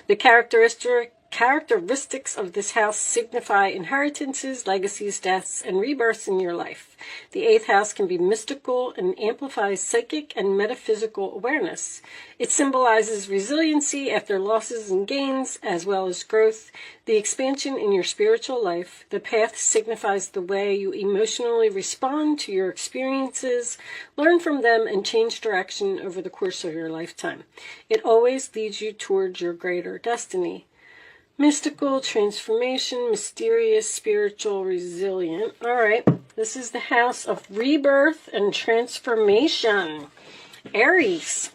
The characteristics of this house signify inheritances, legacies, deaths, and rebirths in your life. The 8th house can be mystical and amplifies psychic and metaphysical awareness. It symbolizes resiliency after losses and gains, as well as growth, the expansion in your spiritual life. The path signifies the way you emotionally respond to your experiences, learn from them, and change direction over the course of your lifetime. It always leads you towards your greater destiny. Mystical, transformation, mysterious, spiritual, resilient. All right, this is the house of rebirth and transformation. Aries.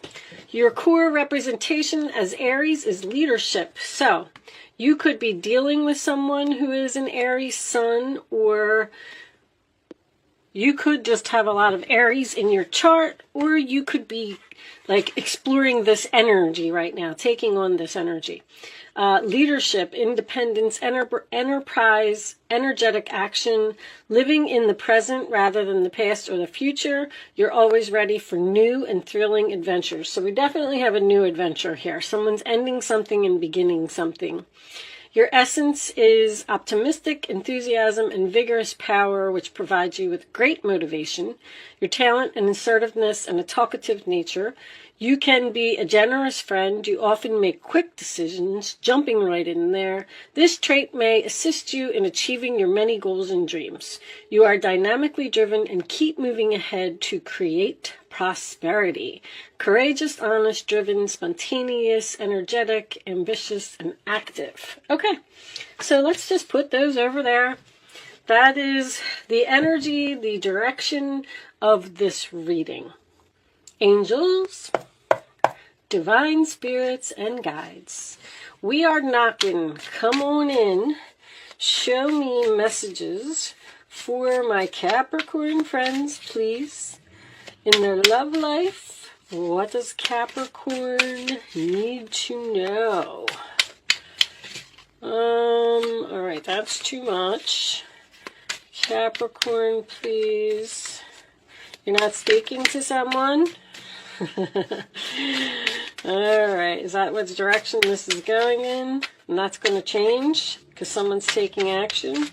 Your core representation as Aries is leadership. So, you could be dealing with someone who is an Aries sun, or you could just have a lot of Aries in your chart, or you could be like exploring this energy right now, taking on this energy. Leadership, independence, enterprise, energetic action, living in the present rather than the past or the future. You're always ready for new and thrilling adventures. So we definitely have a new adventure here. Someone's ending something and beginning something. Your essence is optimistic, enthusiasm, and vigorous power, which provides you with great motivation. Your talent and assertiveness and a talkative nature. You can be a generous friend. You often make quick decisions, jumping right in there. This trait may assist you in achieving your many goals and dreams. You are dynamically driven and keep moving ahead to create prosperity. Courageous, honest, driven, spontaneous, energetic, ambitious, and active. Okay, so let's just put those over there. That is the energy, the direction of this reading. Angels, divine spirits, and guides. We are knocking. Come on in. Show me messages for my Capricorn friends, please. In their love life, what does Capricorn need to know? All right, that's too much. Capricorn, please. You're not speaking to someone? Alright, is that what direction this is going in? And that's going to change because someone's taking action.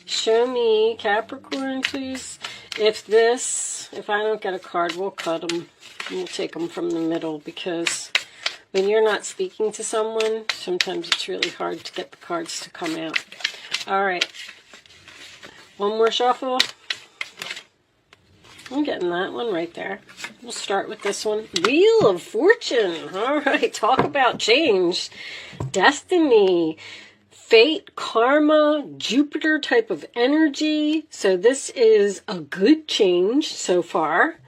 Show me, Capricorn, please. If I don't get a card, we'll cut them. We'll take them from the middle, because when you're not speaking to someone, sometimes it's really hard to get the cards to come out. Alright. One more shuffle. I'm getting that one right there. We'll start with this one. Wheel of Fortune. All right, talk about change. Destiny, fate, karma, Jupiter type of energy. So this is a good change so far.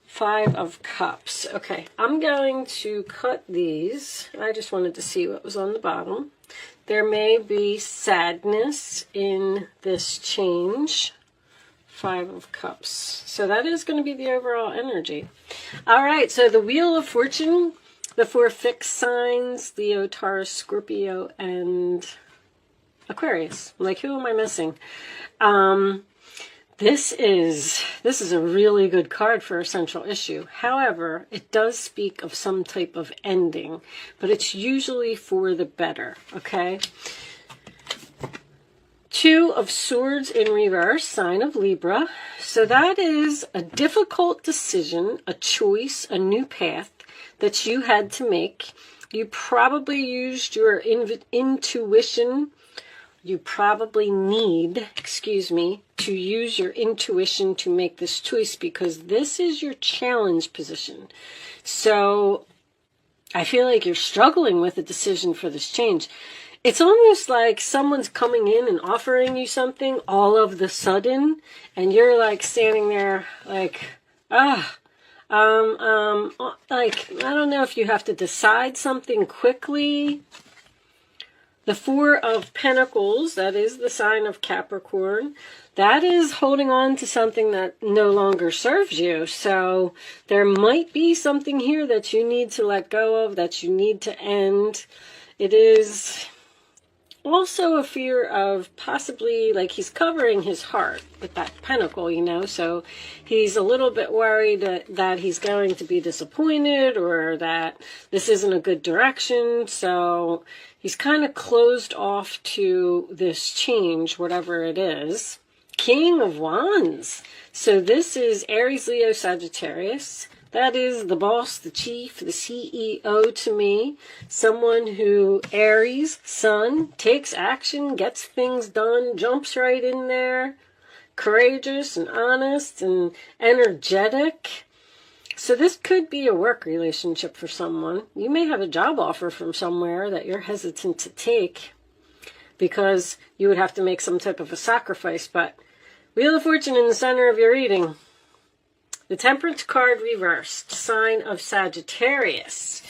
5 of Cups. Okay, I'm going to cut these. I just wanted to see what was on the bottom. There may be sadness in this change. 5 of Cups. So that is going to be the overall energy. All right, so the Wheel of Fortune, the 4 fixed signs, Leo, Taurus, Scorpio, and Aquarius. Like, who am I missing? This is a really good card for a central issue. However, it does speak of some type of ending, but it's usually for the better, okay? 2 of Swords in reverse, sign of Libra. So that is a difficult decision, a choice, a new path that you had to make. You probably used your intuition. You probably need, to use your intuition to make this choice, because this is your challenge position. So I feel like you're struggling with a decision for this change. It's almost like someone's coming in and offering you something all of the sudden, and you're like standing there like, like, I don't know if you have to decide something quickly. The 4 of Pentacles, that is the sign of Capricorn, that is holding on to something that no longer serves you. So there might be something here that you need to let go of, that you need to end. It is also a fear of possibly, like, he's covering his heart with that pentacle, you know, so he's a little bit worried that he's going to be disappointed or that this isn't a good direction. So he's kind of closed off to this change, whatever it is. King of Wands. So this is Aries, Leo, Sagittarius. That is the boss, the chief, the CEO to me. Someone who, Aries, sun, takes action, gets things done, jumps right in there, courageous and honest and energetic. So this could be a work relationship for someone. You may have a job offer from somewhere that you're hesitant to take because you would have to make some type of a sacrifice. But Wheel of Fortune in the center of your reading. The Temperance card reversed, sign of Sagittarius.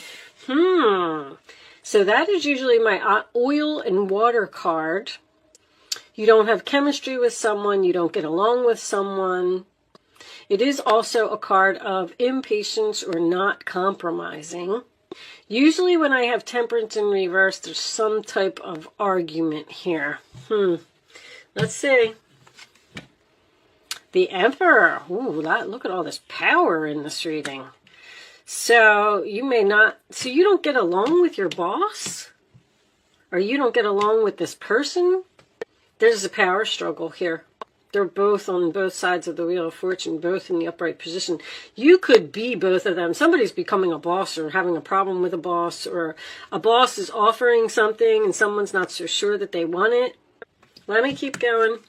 So that is usually my oil and water card. You don't have chemistry with someone, you don't get along with someone. It is also a card of impatience or not compromising. Usually when I have Temperance in reverse, there's some type of argument here. Let's see. The Emperor. Ooh, look at all this power in this reading. So you may not, so you don't get along with your boss? Or you don't get along with this person? There's a power struggle here. They're both on both sides of the Wheel of Fortune, both in the upright position. You could be both of them. Somebody's becoming a boss or having a problem with a boss, or a boss is offering something and someone's not so sure that they want it. Let me keep going.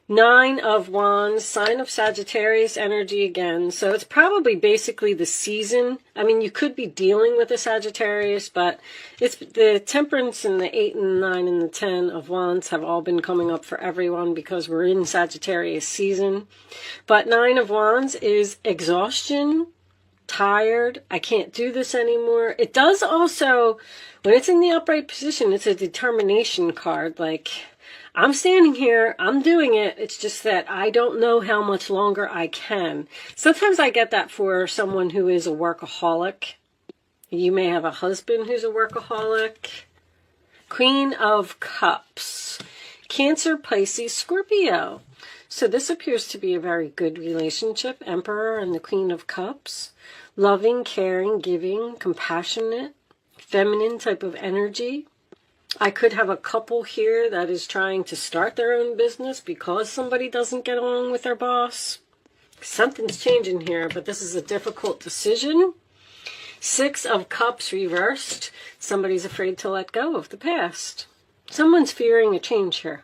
9 of Wands, sign of Sagittarius energy again. So it's probably basically the season. I mean, you could be dealing with a Sagittarius, but it's the Temperance and the 8 and the 9 and the 10 of Wands have all been coming up for everyone because we're in Sagittarius season. But 9 of Wands is exhaustion, tired, I can't do this anymore. It does also, when it's in the upright position, it's a determination card, like, I'm standing here, I'm doing it, it's just that I don't know how much longer I can. Sometimes I get that for someone who is a workaholic. You may have a husband who's a workaholic. Queen of Cups. Cancer, Pisces, Scorpio. So this appears to be a very good relationship. Emperor and the Queen of Cups. Loving, caring, giving, compassionate, feminine type of energy. I could have a couple here that is trying to start their own business because somebody doesn't get along with their boss. Something's changing here, but this is a difficult decision. 6 of Cups reversed. Somebody's afraid to let go of the past. Someone's fearing a change here.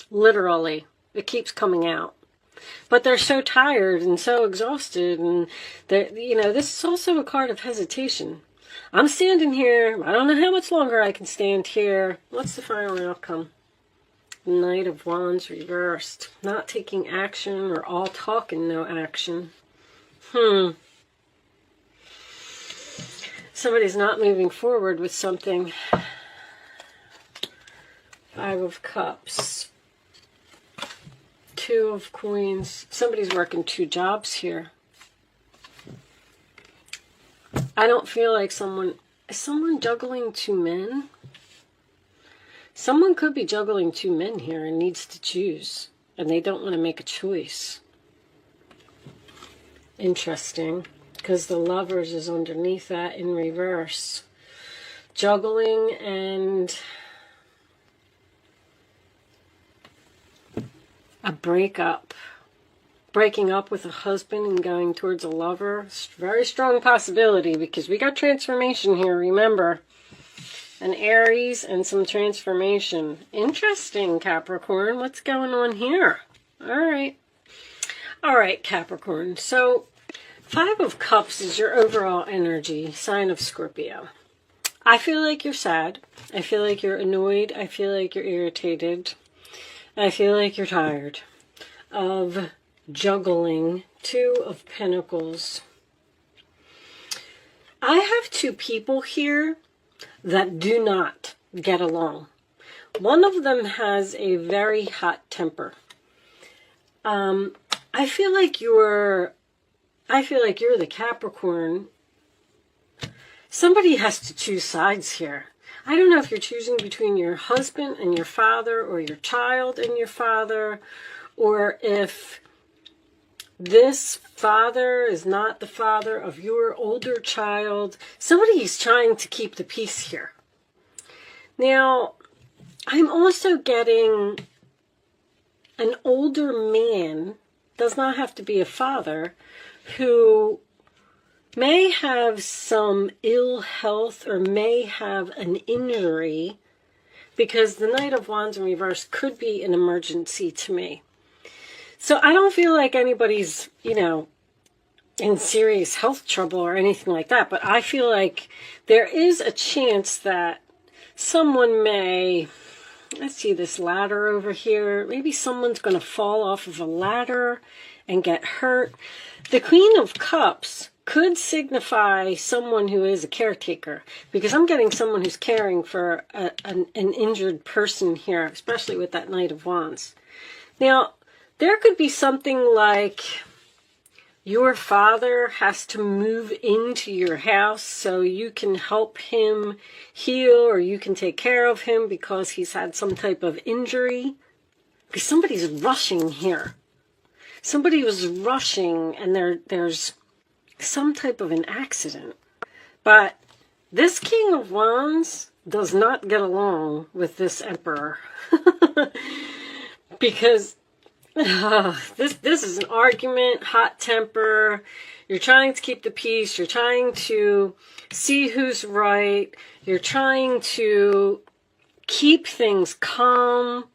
Literally. It keeps coming out. But they're so tired and so exhausted, and you know, this is also a card of hesitation. I'm standing here. I don't know how much longer I can stand here. What's the final outcome? Knight of Wands reversed. Not taking action, or all talk and no action. Somebody's not moving forward with something. 5 of Cups. 2 of Coins. Somebody's working 2 jobs here. I don't feel like is someone juggling 2 men? Someone could be juggling 2 men here and needs to choose, and they don't want to make a choice. Interesting, because the Lovers is underneath that in reverse. Juggling and a breakup. Breaking up with a husband and going towards a lover. Very strong possibility because we got transformation here, remember. An Aries and some transformation. Interesting, Capricorn. What's going on here? Alright. Alright, Capricorn. So, 5 of Cups is your overall energy, sign of Scorpio. I feel like you're sad. I feel like you're annoyed. I feel like you're irritated. I feel like you're tired of juggling. 2 of Pentacles. I have 2 people here that do not get along. One of them has a very hot temper. I feel like you're the Capricorn. Somebody has to choose sides here. I don't know if you're choosing between your husband and your father, or your child and your father, or if this father is not the father of your older child. Somebody is trying to keep the peace here. Now, I'm also getting an older man, does not have to be a father, who may have some ill health or may have an injury, because the Knight of Wands in reverse could be an emergency to me. So I don't feel like anybody's, in serious health trouble or anything like that, but I feel like there is a chance that someone may, let's see this ladder over here, maybe someone's going to fall off of a ladder and get hurt. The Queen of Cups could signify someone who is a caretaker, because I'm getting someone who's caring for an injured person here, especially with that Knight of Wands. Now, there could be something like your father has to move into your house so you can help him heal, or you can take care of him because he's had some type of injury. Because somebody's rushing here. Somebody was rushing and there's some type of an accident. But this King of Wands does not get along with this Emperor. Because this is an argument, hot temper. You're trying to keep the peace. You're trying to see who's right. You're trying to keep things calm.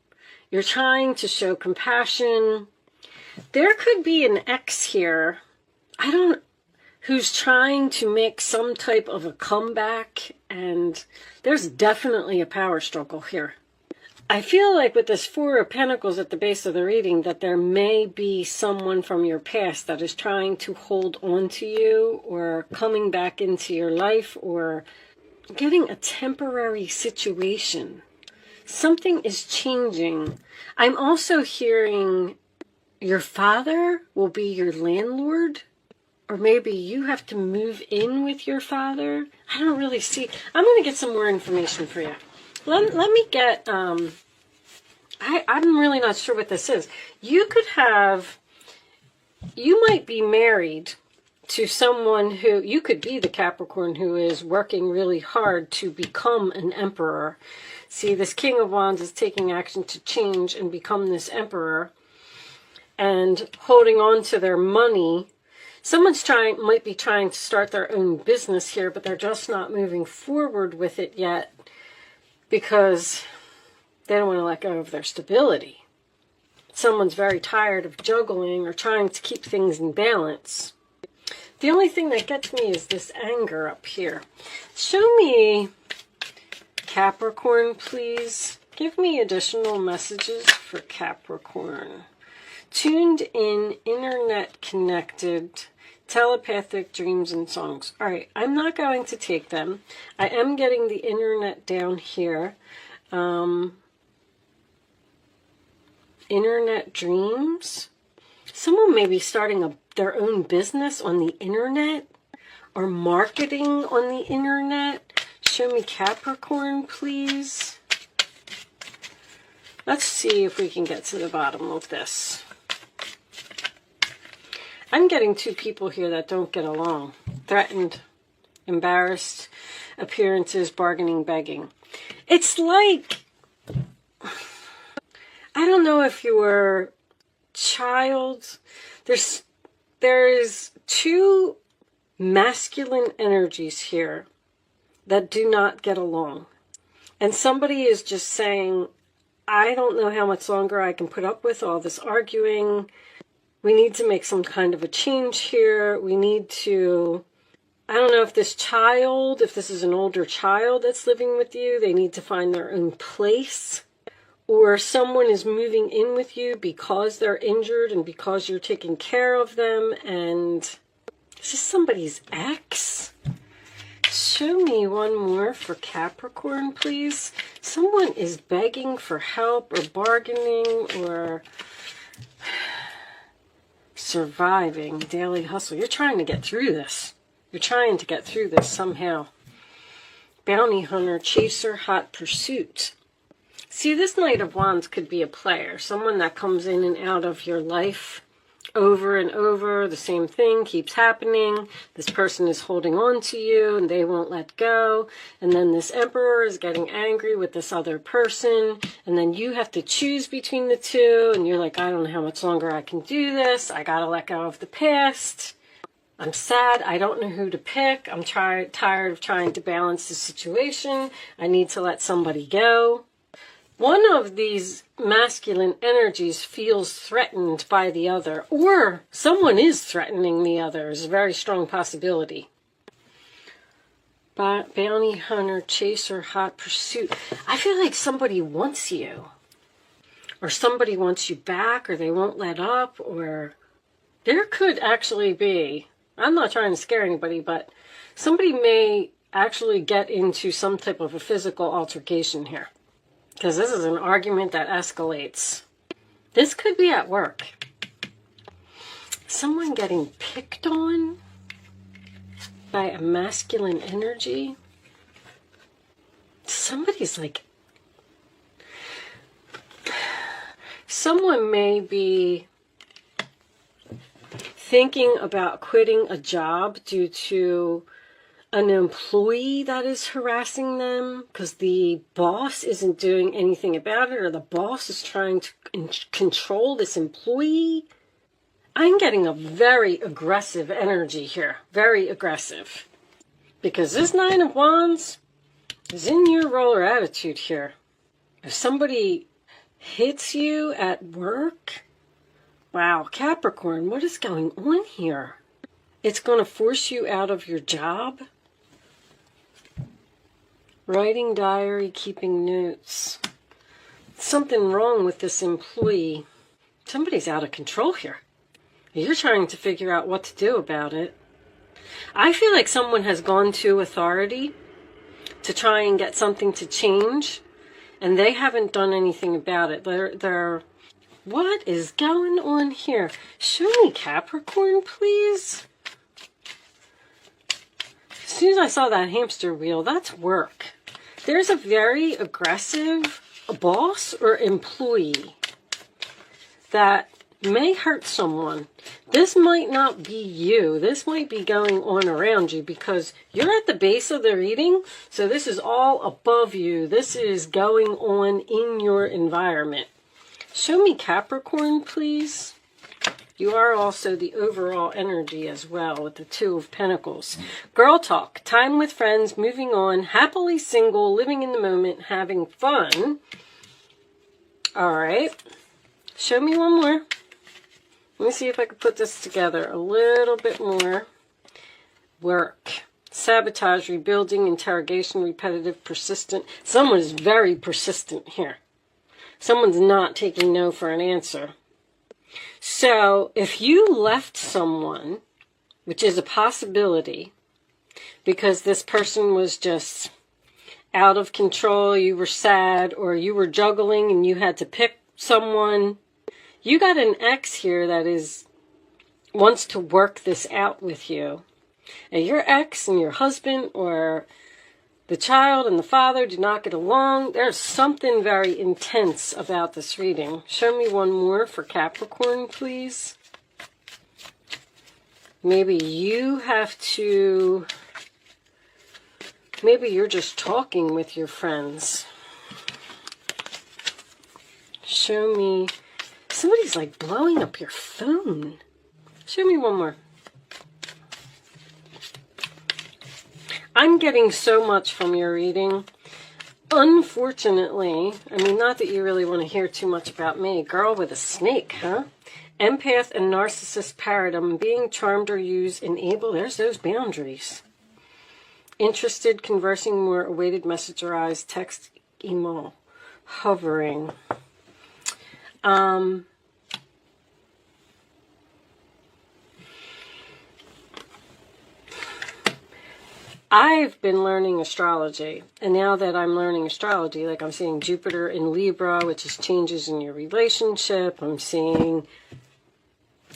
You're trying to show compassion. There could be an ex here, who's trying to make some type of a comeback, and there's definitely a power struggle here. I feel like with this Four of Pentacles at the base of the reading that there may be someone from your past that is trying to hold on to you, or coming back into your life, or getting a temporary situation. Something is changing. I'm also hearing your father will be your landlord, or maybe you have to move in with your father. I don't really see. I'm going to get some more information for you. Let me get, I'm really not sure what this is. You might be married to someone who, you could be the Capricorn who is working really hard to become an emperor. See, this King of Wands is taking action to change and become this emperor, and holding on to their money. Someone's might be trying to start their own business here, but they're just not moving forward with it yet, because they don't want to let go of their stability. Someone's very tired of juggling or trying to keep things in balance. The only thing that gets me is this anger up here. Show me, Capricorn, please. Give me additional messages for Capricorn. Tuned in, internet connected, telepathic dreams and songs. All right, I'm not going to take them. I am getting the internet down here. Internet dreams. Someone may be starting their own business on the internet, or marketing on the internet. Show me Capricorn, please. Let's see if we can get to the bottom of this. I'm getting two people here that don't get along. Threatened, embarrassed, appearances, bargaining, begging. It's like, I don't know if your child, there's two masculine energies here that do not get along. And somebody is just saying, I don't know how much longer I can put up with all this arguing. We need to make some kind of a change here. We need to, I don't know if this is an older child that's living with you, they need to find their own place. Or someone is moving in with you because they're injured and because you're taking care of them. And is this somebody's ex? Show me one more for Capricorn, please. Someone is begging for help or bargaining or surviving, daily hustle. You're trying to get through this. You're trying to get through this somehow. Bounty hunter, chaser, hot pursuit. See, this Knight of Wands could be a player, someone that comes in and out of your life over and over. The same thing keeps happening. This person is holding on to you and they won't let go. And then this Emperor is getting angry with this other person. And then you have to choose between the two. And you're like, I don't know how much longer I can do this. I got to let go of the past. I'm sad. I don't know who to pick. I'm tired of trying to balance the situation. I need to let somebody go. One of these masculine energies feels threatened by the other, or someone is threatening the other. Is a very strong possibility. Bounty hunter, chaser, hot pursuit. I feel like somebody wants you, or somebody wants you back, or they won't let up, or there could actually be, I'm not trying to scare anybody, but somebody may actually get into some type of a physical altercation here. Because this is an argument that escalates. This could be at work. Someone getting picked on by a masculine energy. Somebody's like... Someone may be thinking about quitting a job due to an employee that is harassing them because the boss isn't doing anything about it, or the boss is trying to control this employee. I'm getting a very aggressive energy here. Very aggressive. Because this Nine of Wands is in your roller attitude here. If somebody hits you at work, wow, Capricorn, what is going on here? It's going to force you out of your job. Writing diary, keeping notes. Something wrong with this employee. Somebody's out of control here. You're trying to figure out what to do about it. I feel like someone has gone to authority to try and get something to change, and they haven't done anything about it. They're what is going on here? Show me Capricorn, please. As soon as I saw that hamster wheel, that's work. There's a very aggressive boss or employee that may hurt someone. This might not be you. This might be going on around you because you're at the base of the reading. So this is all above you. This is going on in your environment. Show me Capricorn, please. You are also the overall energy as well with the Two of Pentacles. Girl talk, time with friends, moving on, happily single, living in the moment, having fun. All right. Show me one more. Let me see if I can put this together a little bit more. Work, sabotage, rebuilding, interrogation, repetitive, persistent. Someone is very persistent here. Someone's not taking no for an answer. So if you left someone, which is a possibility, because this person was just out of control, you were sad, or you were juggling and you had to pick someone, you got an ex here that wants to work this out with you. And your ex and your husband or the child and the father do not get along. There's something very intense about this reading. Show me one more for Capricorn, please. Maybe you have to... Maybe you're just talking with your friends. Show me... Somebody's like blowing up your phone. Show me one more. I'm getting so much from your reading. Unfortunately, I mean, not that you really want to hear too much about me. Girl with a snake, huh? Empath and narcissist paradigm. Being charmed or used, enable. There's those boundaries. Interested, conversing more, awaited message arise, text, email, hovering. I've been learning astrology, and now that I'm learning astrology, like I'm seeing Jupiter in Libra, which is changes in your relationship. I'm seeing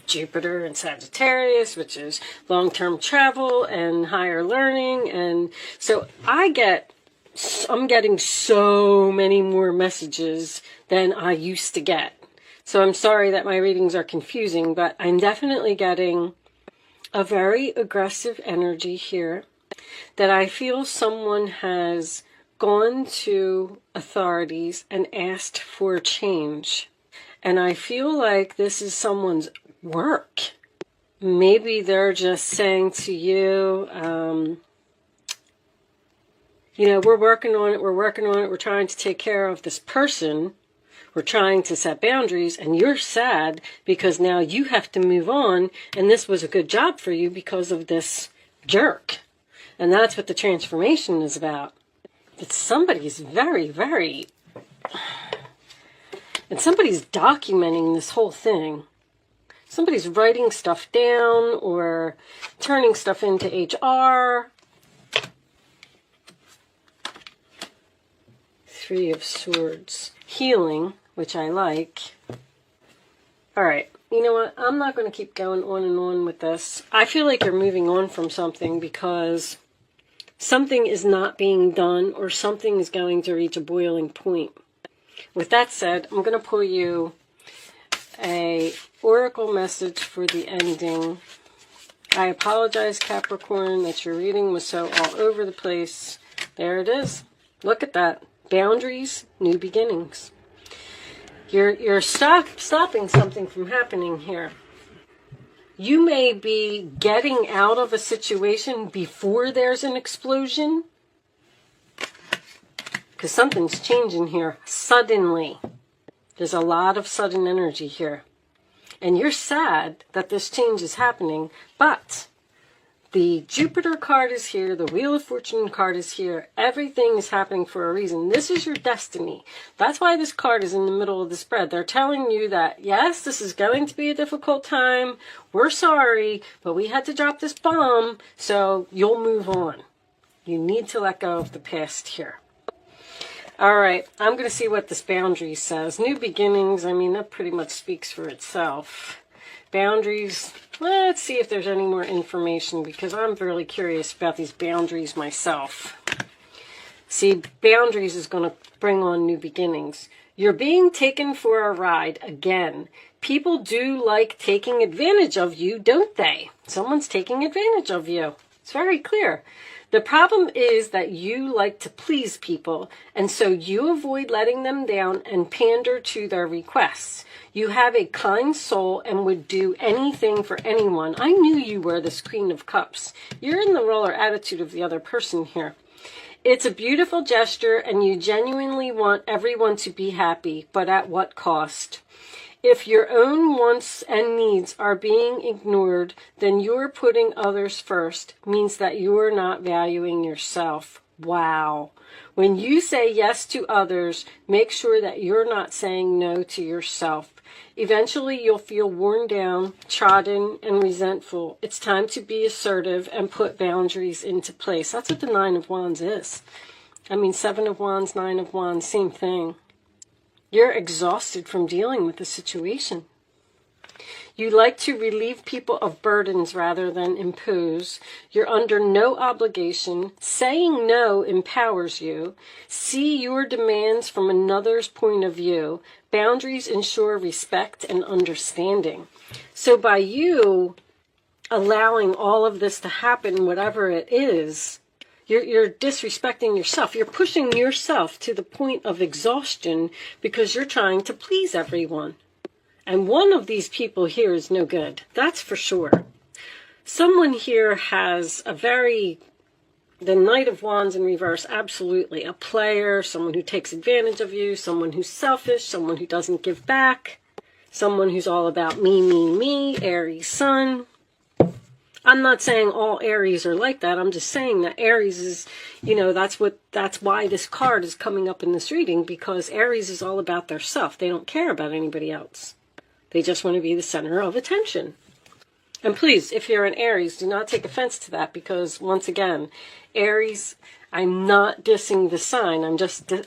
Jupiter in Sagittarius, which is long-term travel and higher learning. And so I get I'm getting so many more messages than I used to get. So I'm sorry that my readings are confusing, but I'm definitely getting a very aggressive energy here that I feel someone has gone to authorities and asked for change. And I feel like this is someone's work. Maybe they're just saying to you, you know, we're working on it, we're trying to take care of this person, we're trying to set boundaries, and you're sad because now you have to move on, and this was a good job for you because of this jerk. And that's what the transformation is about. But somebody's very, and somebody's documenting this whole thing. Somebody's writing stuff down or turning stuff into HR. Three of Swords. Healing, which I like. All right. You know what? I'm not going to keep going on and on with this. I feel like you're moving on from something because something is not being done or something is going to reach a boiling point. With that said, I'm going to pull you a oracle message for the ending. I apologize, Capricorn, that your reading was so all over the place. There it is. Look at that. Boundaries, new beginnings. You're stopping something from happening here. You may be getting out of a situation before there's an explosion. Because something's changing here suddenly. There's a lot of sudden energy here. And you're sad that this change is happening, but the Jupiter card is here, the Wheel of Fortune card is here. Everything is happening for a reason. This is your destiny. That's why this card is in the middle of the spread. They're telling you that, yes, this is going to be a difficult time. We're sorry, but we had to drop this bomb, so you'll move on. You need to let go of the past here. All right, I'm going to see what this boundary says. New beginnings, I mean, that pretty much speaks for itself. Boundaries, let's see if there's any more information because I'm really curious about these boundaries myself. See, boundaries is going to bring on new beginnings. You're being taken for a ride again. People do like taking advantage of you, don't they? Someone's taking advantage of you. It's very clear. The problem is that you like to please people, and so you avoid letting them down and pander to their requests. You have a kind soul and would do anything for anyone. I knew you were this Queen of Cups. You're in the roller attitude of the other person here. It's a beautiful gesture, and you genuinely want everyone to be happy, but at what cost? If your own wants and needs are being ignored, then you're putting others first, means that you're not valuing yourself. Wow. When you say yes to others, make sure that you're not saying no to yourself. Eventually, you'll feel worn down, trodden, and resentful. It's time to be assertive and put boundaries into place. That's what the Nine of Wands is. I mean, Seven of Wands, Nine of Wands, same thing. You're exhausted from dealing with the situation. You like to relieve people of burdens rather than impose. You're under no obligation. Saying no empowers you. See your demands from another's point of view. Boundaries ensure respect and understanding. So by you allowing all of this to happen, whatever it is, you're disrespecting yourself. You're pushing yourself to the point of exhaustion because you're trying to please everyone. And one of these people here is no good. That's for sure. Someone here has the Knight of Wands in reverse, absolutely. A player, someone who takes advantage of you, someone who's selfish, someone who doesn't give back, someone who's all about me, Aries sun. I'm not saying all Aries are like that. I'm just saying that Aries is, that's why this card is coming up in this reading, because Aries is all about their self. They don't care about anybody else. They just want to be the center of attention. And please, if you're an Aries, do not take offense to that, because once again, Aries, I'm not dissing the sign.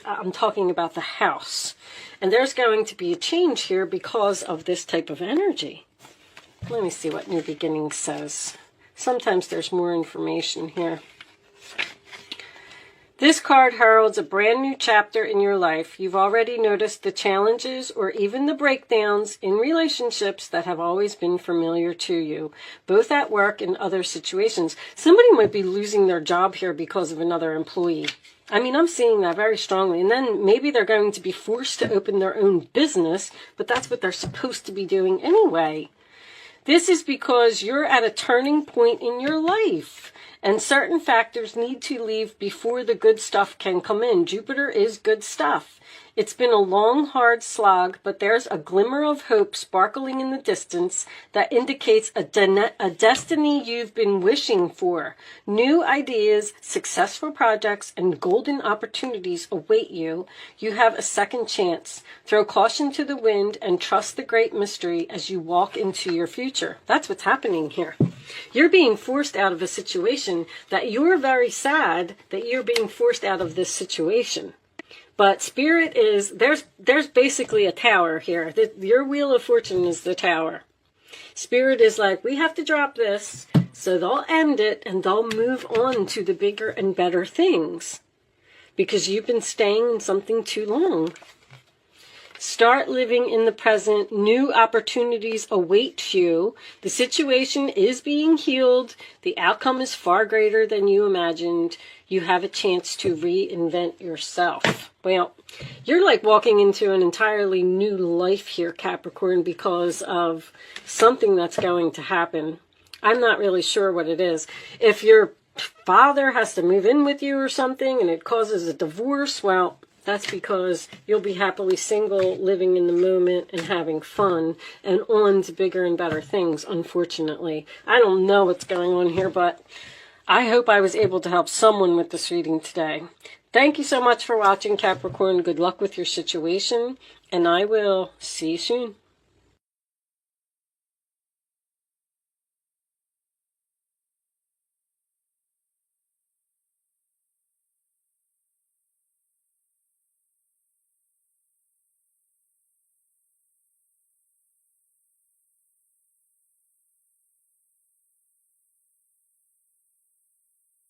I'm talking about the house. And there's going to be a change here because of this type of energy. Let me see what New Beginnings says. Sometimes there's more information here. This card heralds a brand new chapter in your life. You've already noticed the challenges or even the breakdowns in relationships that have always been familiar to you, both at work and other situations. Somebody might be losing their job here because of another employee. I mean, I'm seeing that very strongly. And then maybe they're going to be forced to open their own business, but that's what they're supposed to be doing anyway. This is because you're at a turning point in your life. And certain factors need to leave before the good stuff can come in. Jupiter is good stuff. It's been a long, hard slog, but there's a glimmer of hope sparkling in the distance that indicates a destiny you've been wishing for. New ideas, successful projects, and golden opportunities await you. You have a second chance. Throw caution to the wind and trust the great mystery as you walk into your future. That's what's happening here. You're being forced out of a situation that you're very sad that you're being forced out of this situation. But Spirit is, there's basically a tower here. Your Wheel of Fortune is the tower. Spirit is like, we have to drop this, so they'll end it and they'll move on to the bigger and better things. Because you've been staying in something too long. Start living in the present. New opportunities await you. The situation is being healed. The outcome is far greater than you imagined. You have a chance to reinvent yourself. Well, you're like walking into an entirely new life here, Capricorn, because of something that's going to happen. I'm not really sure what it is. If your father has to move in with you or something and it causes a divorce, well, that's because you'll be happily single, living in the moment and having fun and on to bigger and better things, unfortunately. I don't know what's going on here, but I hope I was able to help someone with this reading today. Thank you so much for watching, Capricorn. Good luck with your situation, and I will see you soon.